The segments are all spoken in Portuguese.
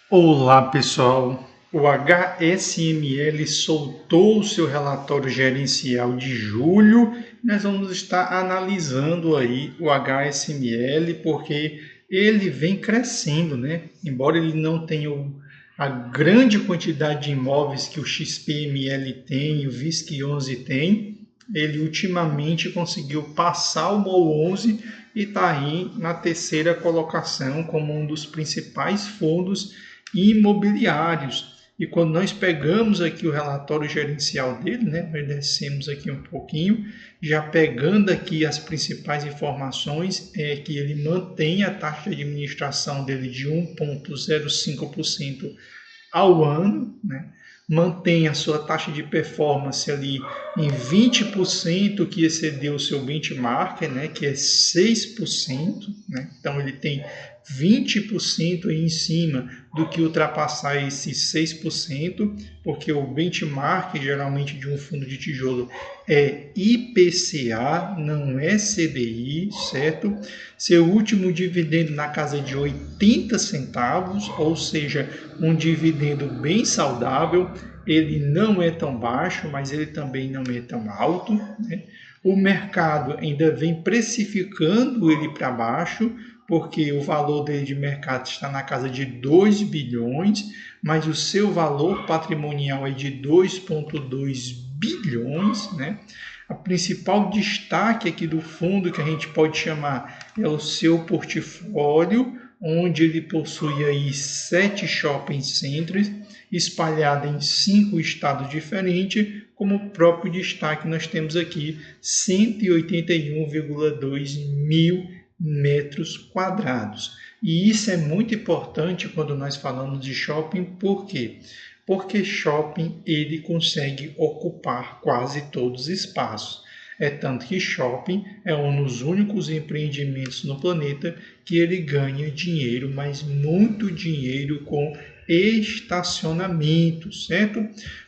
Olá pessoal, o HSML soltou o seu relatório gerencial de julho. Nós vamos estar analisando aí o HSML porque ele vem crescendo, né? Embora ele não tenha a grande quantidade de imóveis que o XPML tem e o VISC11 tem, ele ultimamente conseguiu passar o MOL11 e está aí na terceira colocação como um dos principais fundos imobiliários. E quando nós pegamos aqui o relatório gerencial dele, né, nós descemos aqui um pouquinho, já pegando aqui as principais informações, é que ele mantém a taxa de administração dele de 1,05% ao ano, né? Mantém a sua taxa de performance ali em 20%, que excedeu o seu benchmark, né? Que é 6%, né? Então ele tem 20% em cima do que ultrapassar esses 6%, porque o benchmark geralmente de um fundo de tijolo é IPCA, não é CDI, certo? Seu último dividendo na casa de 80 centavos, ou seja, um dividendo bem saudável. Ele não é tão baixo, mas ele também não é tão alto, né? O mercado ainda vem precificando ele para baixo, porque o valor dele de mercado está na casa de 2 bilhões, mas o seu valor patrimonial é de 2,2 bilhões, né? O principal destaque aqui do fundo que a gente pode chamar é o seu portfólio, onde ele possui aí 7 shopping centers espalhados em 5 estados diferentes. Como próprio destaque, nós temos aqui 181,2 mil metros quadrados. E isso é muito importante quando nós falamos de shopping, por quê? Porque shopping ele consegue ocupar quase todos os espaços. É tanto que shopping é um dos únicos empreendimentos no planeta que ele ganha dinheiro, mas muito dinheiro com estacionamento, certo?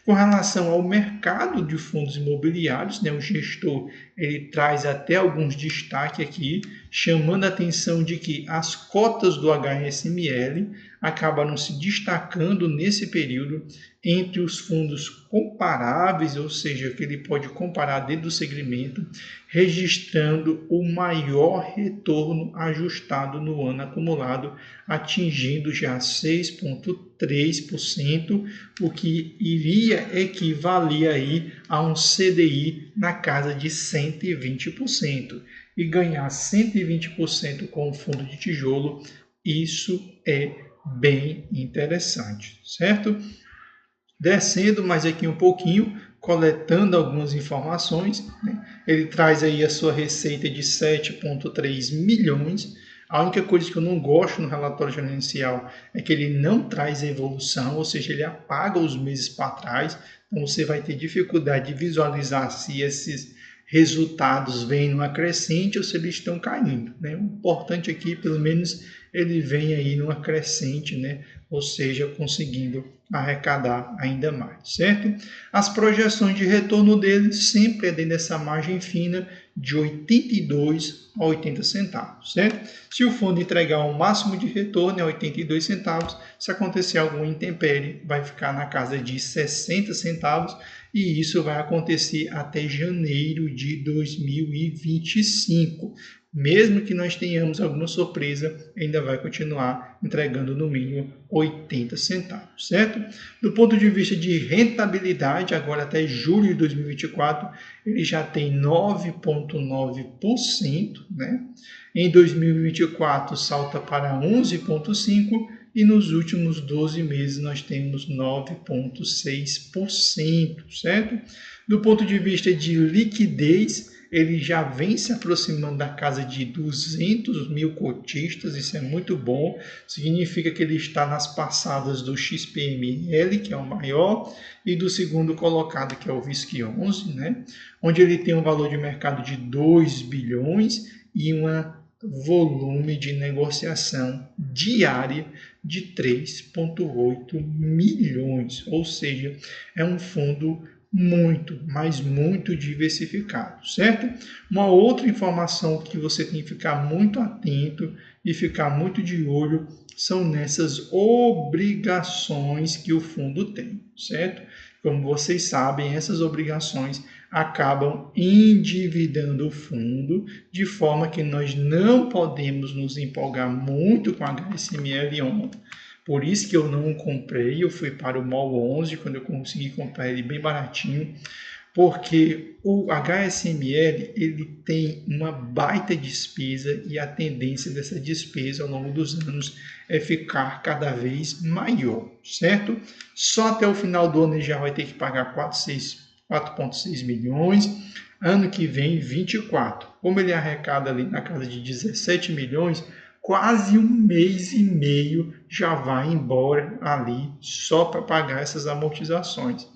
Com relação ao mercado de fundos imobiliários, né, o gestor ele traz até alguns destaques aqui, chamando a atenção de que as cotas do HSML acabaram se destacando nesse período entre os fundos comparáveis, ou seja, que ele pode comparar dentro do segmento, registrando o maior retorno ajustado no ano acumulado, atingindo já 6,3%, o que iria equivaler aí a um CDI na casa de 120%. E ganhar 120% com o fundo de tijolo, isso é bem interessante, certo? Descendo mais aqui um pouquinho, coletando algumas informações, né? Ele traz aí a sua receita de 7,3 milhões. A única coisa que eu não gosto no relatório gerencial é que ele não traz evolução, ou seja, ele apaga os meses para trás. Então você vai ter dificuldade de visualizar se esses resultados vêm numa crescente ou se eles estão caindo, né? O importante aqui, pelo menos, ele vem aí numa crescente, né? Ou seja, conseguindo arrecadar ainda mais, certo? As projeções de retorno dele sempre é dentro dessa margem fina de 82 a 80 centavos, certo? Se o fundo entregar o máximo de retorno é 82 centavos, se acontecer alguma intempérie, vai ficar na casa de 60 centavos e isso vai acontecer até janeiro de 2025. Mesmo que nós tenhamos alguma surpresa, ainda vai continuar entregando no mínimo 80 centavos, certo? Do ponto de vista de rentabilidade, agora até julho de 2024, ele já tem 9,9%, né? Em 2024 salta para 11,5% e nos últimos 12 meses nós temos 9,6%, certo? Do ponto de vista de liquidez, ele já vem se aproximando da casa de 200 mil cotistas, isso é muito bom, significa que ele está nas passadas do XPML, que é o maior, e do segundo colocado, que é o VISC11, né? Onde ele tem um valor de mercado de 2 bilhões e um volume de negociação diária de 3,8 milhões, ou seja, é um fundo muito, mas muito diversificado, certo? Uma outra informação que você tem que ficar muito atento e ficar muito de olho são nessas obrigações que o fundo tem, certo? Como vocês sabem, essas obrigações acabam endividando o fundo, de forma que nós não podemos nos empolgar muito com a HSML ontem. Por isso que eu não o comprei, eu fui para o MOL 11, quando eu consegui comprar ele bem baratinho, porque o HSML ele tem uma baita despesa e a tendência dessa despesa ao longo dos anos é ficar cada vez maior, certo? Só até o final do ano ele já vai ter que pagar 4,6 milhões, ano que vem 24. Como ele arrecada ali na casa de 17 milhões, quase um mês e meio já vai embora ali só para pagar essas amortizações.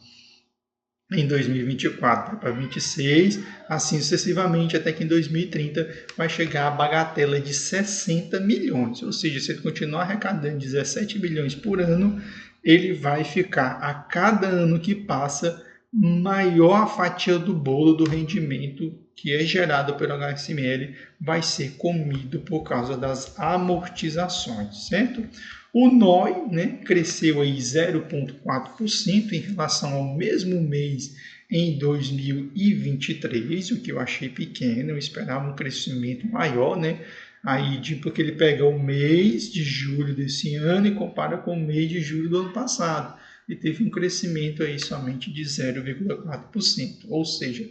Em 2024 para 26, assim sucessivamente, até que em 2030 vai chegar a bagatela de 60 milhões. Ou seja, se ele continuar arrecadando 17 milhões por ano, ele vai ficar a cada ano que passa maior a fatia do bolo do rendimento que é gerado pelo HSML vai ser comido por causa das amortizações, certo? O NOI, né, cresceu aí 0,4% em relação ao mesmo mês em 2023, o que eu achei pequeno, eu esperava um crescimento maior, né? Aí, porque ele pega o mês de julho desse ano e compara com o mês de julho do ano passado. E teve um crescimento aí somente de 0,4%, ou seja,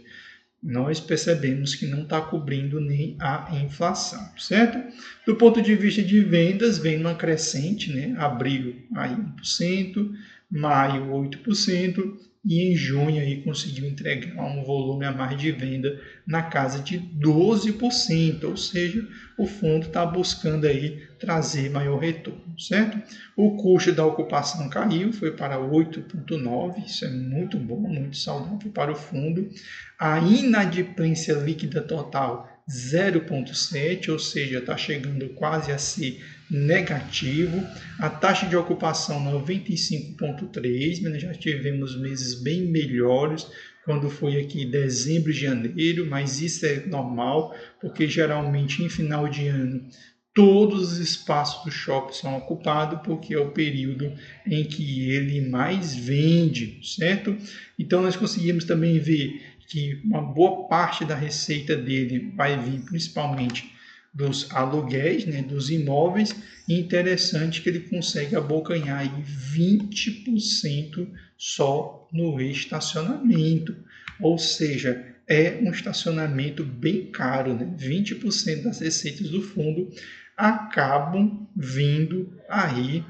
nós percebemos que não está cobrindo nem a inflação, certo? Do ponto de vista de vendas, vem uma crescente, né? Abril aí 1%, maio 8%, e em junho aí conseguiu entregar um volume a mais de venda na casa de 12%, ou seja, o fundo está buscando aí trazer maior retorno, certo? O custo da ocupação caiu, foi para 8,9%, isso é muito bom, muito saudável para o fundo. A inadimplência líquida total 0,7, ou seja, está chegando quase a ser negativo. A taxa de ocupação 95,3, mas já tivemos meses bem melhores, quando foi aqui dezembro e janeiro, mas isso é normal, porque geralmente em final de ano todos os espaços do shopping são ocupados, porque é o período em que ele mais vende, certo? Então nós conseguimos também ver que uma boa parte da receita dele vai vir principalmente dos aluguéis, né, dos imóveis, e interessante que ele consegue abocanhar aí 20% só no estacionamento, ou seja, é um estacionamento bem caro, né? 20% das receitas do fundo acabam vindo aí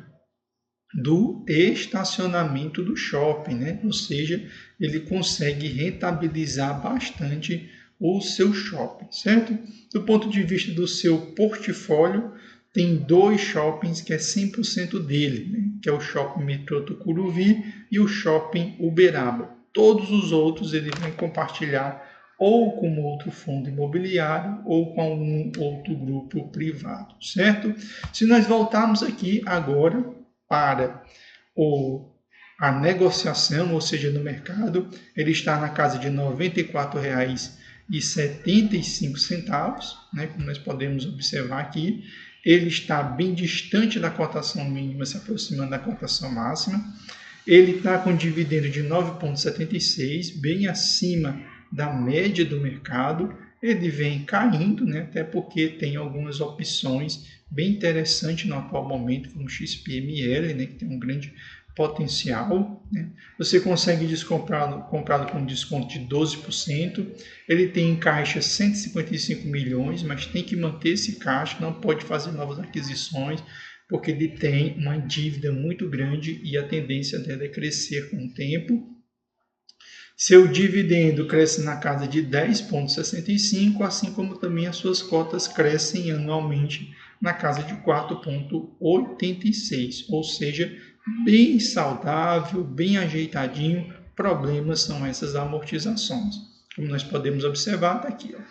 do estacionamento do shopping, né? Ou seja, ele consegue rentabilizar bastante o seu shopping, certo? Do ponto de vista do seu portfólio, tem 2 shoppings que é 100% dele, né? Que é o Shopping Metrô Tucuruvi e o Shopping Uberaba. Todos os outros ele vai compartilhar ou com outro fundo imobiliário ou com algum outro grupo privado, certo? Se nós voltarmos aqui agora para a negociação, ou seja, no mercado, ele está na casa de R$ 94,75, né, como nós podemos observar aqui. Ele está bem distante da cotação mínima, se aproximando da cotação máxima. Ele está com dividendo de 9,76, bem acima da média do mercado. Ele vem caindo, né, até porque tem algumas opções bem interessantes no atual momento, como o XPML, né, que tem um grande potencial, né? Você consegue comprá-lo com desconto de 12%. Ele tem em caixa 155 milhões, mas tem que manter esse caixa, não pode fazer novas aquisições, porque ele tem uma dívida muito grande e a tendência dela é crescer com o tempo. Seu dividendo cresce na casa de 10,65, assim como também as suas cotas crescem anualmente na casa de 4,86, ou seja, bem saudável, bem ajeitadinho. Problemas são essas amortizações. Como nós podemos observar, está aqui, ó.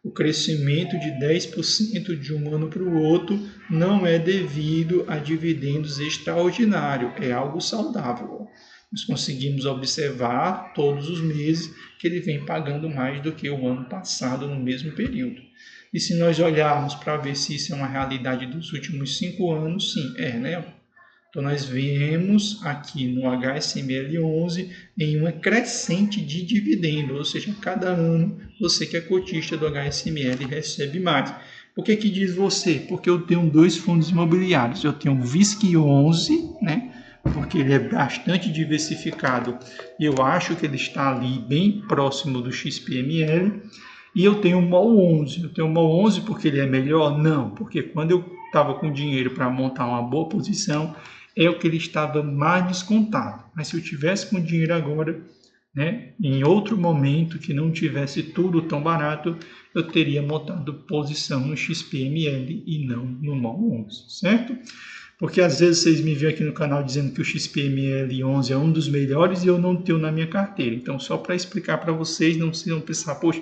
O crescimento de 10% de um ano para o outro não é devido a dividendos extraordinários, é algo saudável. Nós conseguimos observar todos os meses que ele vem pagando mais do que o ano passado no mesmo período. E se nós olharmos para ver se isso é uma realidade dos últimos 5 anos, sim, né? Então, nós vemos aqui no HSML11 em uma crescente de dividendo, ou seja, cada ano você que é cotista do HSML recebe mais. Por que diz você? Porque eu tenho 2 fundos imobiliários. Eu tenho o VISC11, né? Porque ele é bastante diversificado e eu acho que ele está ali bem próximo do XPML. E eu tenho o MOL11. Eu tenho o MOL11 porque ele é melhor? Não, porque quando eu estava com dinheiro para montar uma boa posição, é o que ele estava mais descontado. Mas se eu tivesse com dinheiro agora, né, em outro momento que não tivesse tudo tão barato, eu teria montado posição no XPML e não no MOL11, certo? Porque às vezes vocês me veem aqui no canal dizendo que o XPML 11 é um dos melhores e eu não tenho na minha carteira. Então, só para explicar para vocês, não precisam pensar, poxa,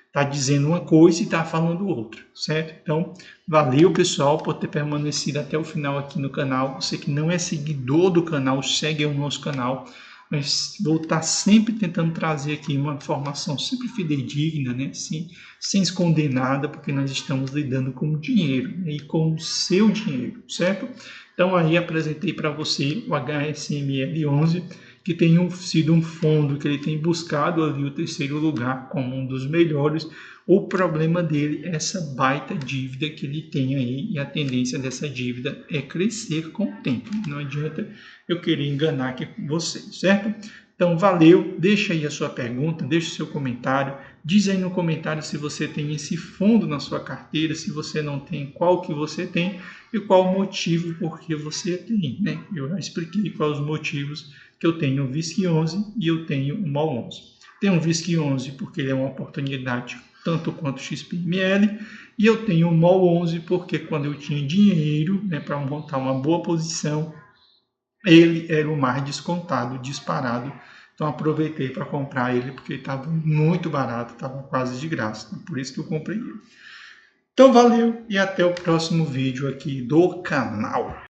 está dizendo uma coisa e está falando outra, certo? Então, valeu, pessoal, por ter permanecido até o final aqui no canal. Você que não é seguidor do canal, segue o nosso canal. Mas vou estar sempre tentando trazer aqui uma informação sempre fidedigna, né? Sem esconder nada, porque nós estamos lidando com dinheiro, né? E com o seu dinheiro, certo? Então, aí apresentei para você o HSML11, que tem sido um fundo que ele tem buscado ali o 3º lugar como um dos melhores. O problema dele é essa baita dívida que ele tem aí, e a tendência dessa dívida é crescer com o tempo. Não adianta eu querer enganar aqui vocês, certo? Então, valeu, deixa aí a sua pergunta, deixa o seu comentário, diz aí no comentário se você tem esse fundo na sua carteira, se você não tem, qual que você tem e qual o motivo por que você tem, né? Eu já expliquei quais os motivos que eu tenho o VISC11 e eu tenho o MOL11. Tenho o VISC11 porque ele é uma oportunidade tanto quanto o XPML, e eu tenho o MOL11 porque quando eu tinha dinheiro, né, para montar uma boa posição, ele era o mais descontado, disparado. Então aproveitei para comprar ele porque estava muito barato, estava quase de graça. Então, por isso que eu comprei ele. Então valeu e até o próximo vídeo aqui do canal.